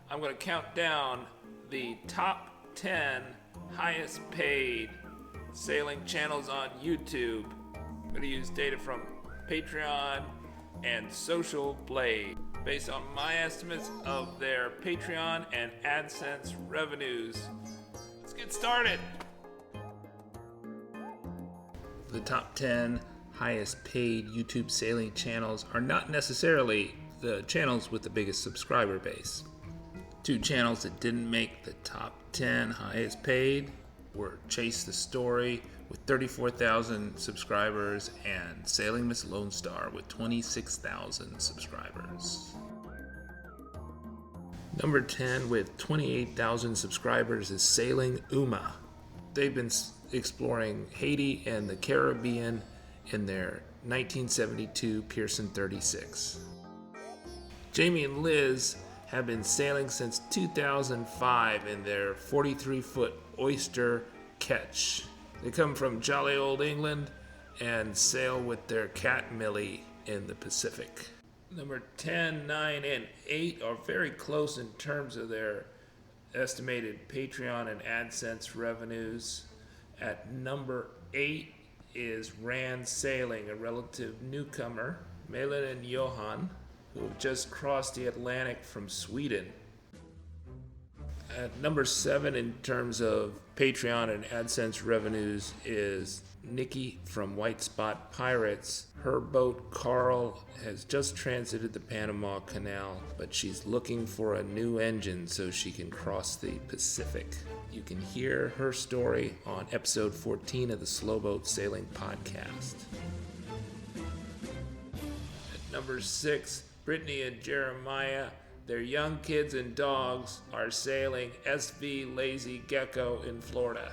I'm going to count down the top 10 highest paid sailing channels on YouTube. I'm going to use data from Patreon and Social Blade based on my estimates of their Patreon and Adsense revenues. Let's get started. The top 10 highest paid YouTube sailing channels are not necessarily the channels with the biggest subscriber base. Two channels that didn't make the top 10 highest paid were Chase the Story with 34,000 subscribers and Sailing Miss Lone Star with 26,000 subscribers. Number 10 with 28,000 subscribers is Sailing Uma. They've been exploring Haiti and the Caribbean in their 1972 Pearson 36. Jamie and Liz have been sailing since 2005 in their 43-foot Oyster ketch. They come from jolly old England and sail with their cat Millie in the Pacific. Number 10, 9, and 8 are very close in terms of their estimated Patreon and AdSense revenues. At number 8 is Rand Sailing, a relative newcomer, Malin and Johan, who have just crossed the Atlantic from Sweden. At number 7 in terms of Patreon and AdSense revenues is Nikki from White Spot Pirates. Her boat, Carl, has just transited the Panama Canal, but she's looking for a new engine so she can cross the Pacific. You can hear her story on episode 14 of the Slowboat Sailing Podcast. At number 6, Brittany and Jeremiah, their young kids and dogs, are sailing SV Lazy Gecko in Florida.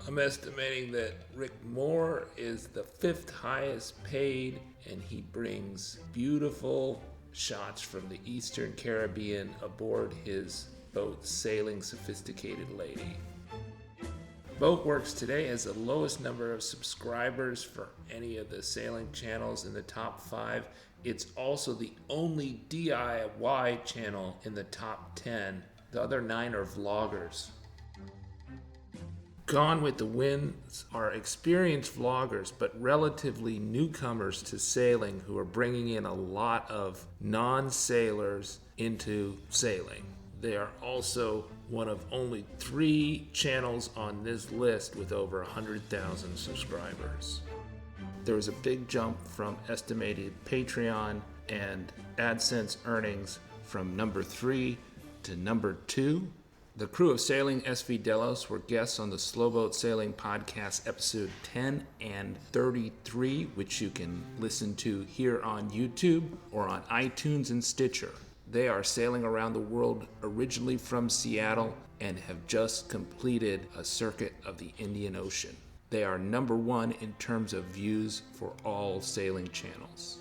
I'm estimating that Rick Moore is the 5th highest paid, and he brings beautiful shots from the Eastern Caribbean aboard his boat, Sailing Sophisticated Lady. Boatworks Today has the lowest number of subscribers for any of the sailing channels in the top 5. It's also the only DIY channel in the top 10. The other 9 are vloggers. Gone with the Wynns are experienced vloggers, but relatively newcomers to sailing who are bringing in a lot of non-sailors into sailing. They are also one of only 3 channels on this list with over 100,000 subscribers. There was a big jump from estimated Patreon and AdSense earnings from number 3 to number 2. The crew of Sailing SV Delos were guests on the Slowboat Sailing Podcast episode 10 and 33, which you can listen to here on YouTube or on iTunes and Stitcher. They are sailing around the world originally from Seattle and have just completed a circuit of the Indian Ocean. They are number 1 in terms of views for all sailing channels.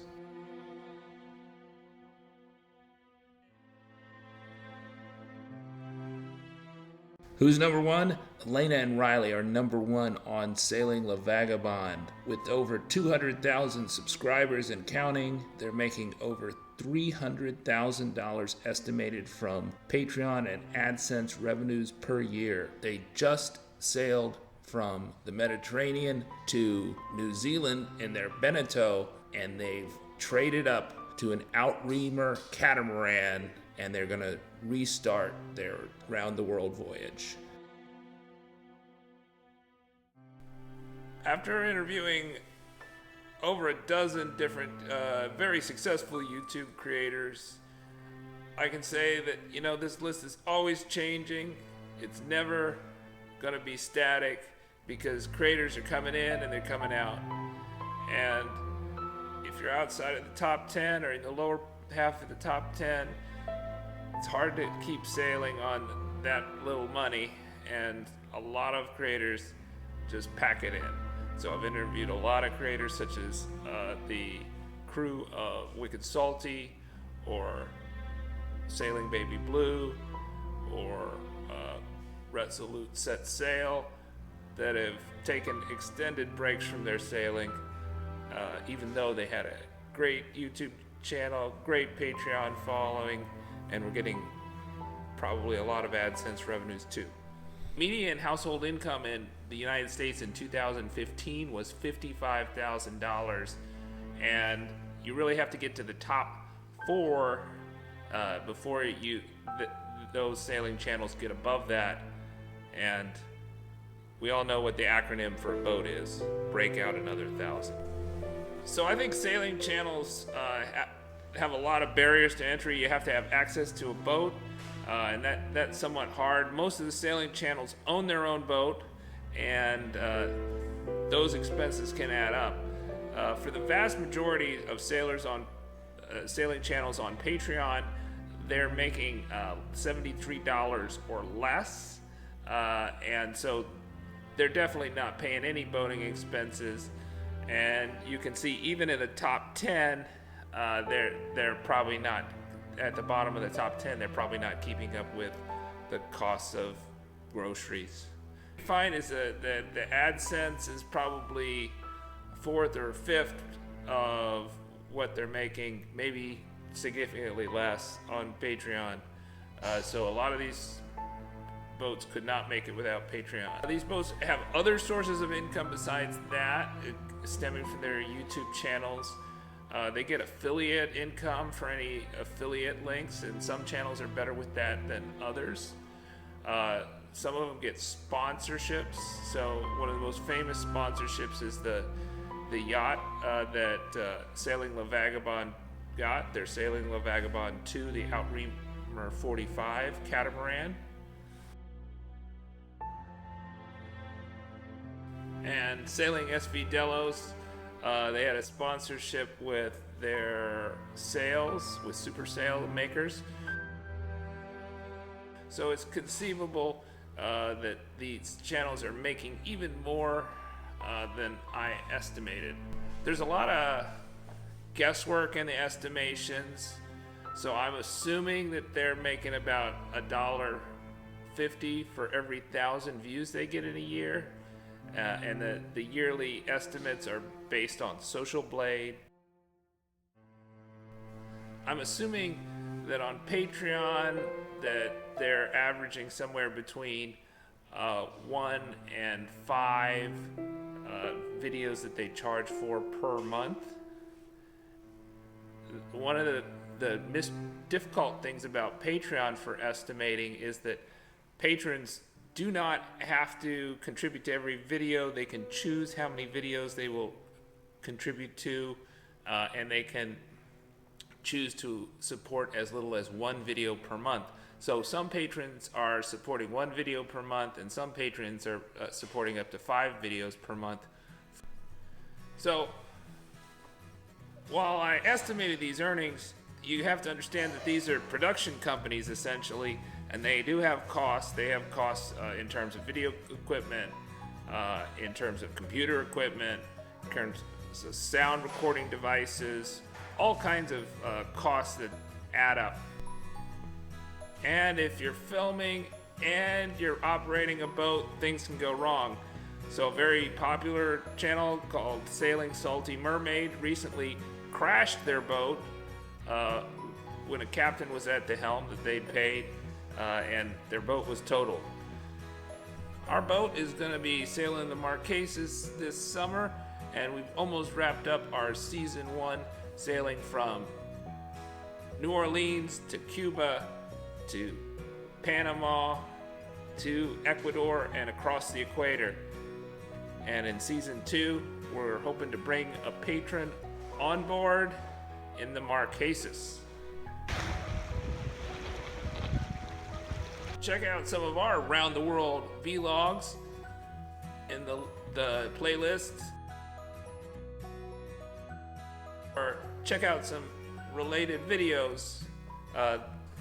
Who's number 1? Elayna and Riley are number 1 on Sailing La Vagabonde. With over 200,000 subscribers and counting, they're making over $300,000 estimated from Patreon and AdSense revenues per year. They just sailed from the Mediterranean to New Zealand in their Beneteau, and they've traded up to an outreamer catamaran, and they're going to restart their round-the-world voyage. After interviewing over a dozen different very successful YouTube creators, I can say that, this list is always changing. It's never going to be static because creators are coming in and they're coming out. And if you're outside of the top 10 or in the lower half of the top 10, it's hard to keep sailing on that little money, and a lot of creators just pack it in. So I've interviewed a lot of creators such as the crew of Wicked Salty or Sailing Baby Blue or Resolute Sets Sail that have taken extended breaks from their sailing even though they had a great YouTube channel, great Patreon following, and were getting probably a lot of AdSense revenues too. Median household income in the United States in 2015 was $55,000, and you really have to get to the top 4 before those sailing channels get above that. And we all know what the acronym for a boat is: break out another 1,000. So I think sailing channels have a lot of barriers to entry. You have to have access to a boat, and that's somewhat hard. Most of the sailing channels own their own boat, and those expenses can add up. For the vast majority of sailors on sailing channels on Patreon, they're making $73 or less, and so they're definitely not paying any boating expenses. And you can see even in the top 10, they're probably not at the bottom of the top 10. They're probably not keeping up with the costs of groceries. What I find is that the AdSense is probably 4th or 5th of what they're making, maybe significantly less on Patreon. So a lot of these boats could not make it without Patreon. These boats have other sources of income besides that, stemming from their YouTube channels. They get affiliate income for any affiliate links, and some channels are better with that than others. Some of them get sponsorships. So one of the most famous sponsorships is the yacht that Sailing La Vagabonde got. They're Sailing La Vagabonde 2, the Outreamer 45 catamaran. And Sailing SV Delos, they had a sponsorship with their sails, with super sail makers. So it's conceivable that these channels are making even more than I estimated. There's a lot of guesswork in the estimations, so I'm assuming that they're making about $1.50 for every 1,000 views they get in a year. And the yearly estimates are based on Social Blade. I'm assuming that on Patreon that they're averaging somewhere between 1 and 5 videos that they charge for per month. One of the difficult things about Patreon for estimating is that patrons do not have to contribute to every video. They can choose how many videos they will contribute to, and they can choose to support as little as 1 video per month. So some patrons are supporting 1 video per month, and some patrons are supporting up to 5 videos per month. So while I estimated these earnings, you have to understand that these are production companies essentially, and they do have costs. They have costs in terms of video equipment, in terms of computer equipment, in terms of sound recording devices, all kinds of costs that add up. And if you're filming and you're operating a boat, things can go wrong. So a very popular channel called SailingSaltyMermaid recently crashed their boat when a captain was at the helm that they'd paid, and their boat was totaled. Our boat is going to be sailing the Marquesas this summer, and we've almost wrapped up our season 1, sailing from New Orleans to Cuba to Panama to Ecuador and across the equator. And in season 2, we're hoping to bring a patron on board in the Marquesas. Check out some of our around the world vlogs in the playlist, or check out some related videos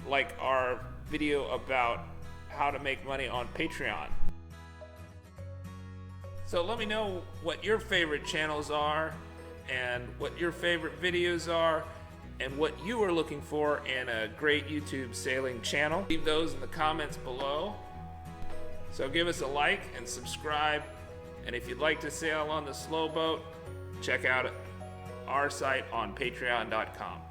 like our video about how to make money on Patreon. So let me know what your favorite channels are and what your favorite videos are and what you are looking for in a great YouTube sailing channel. Leave those in the comments below. So give us a like and subscribe. And if you'd like to sail on the slow boat, check out our site on patreon.com.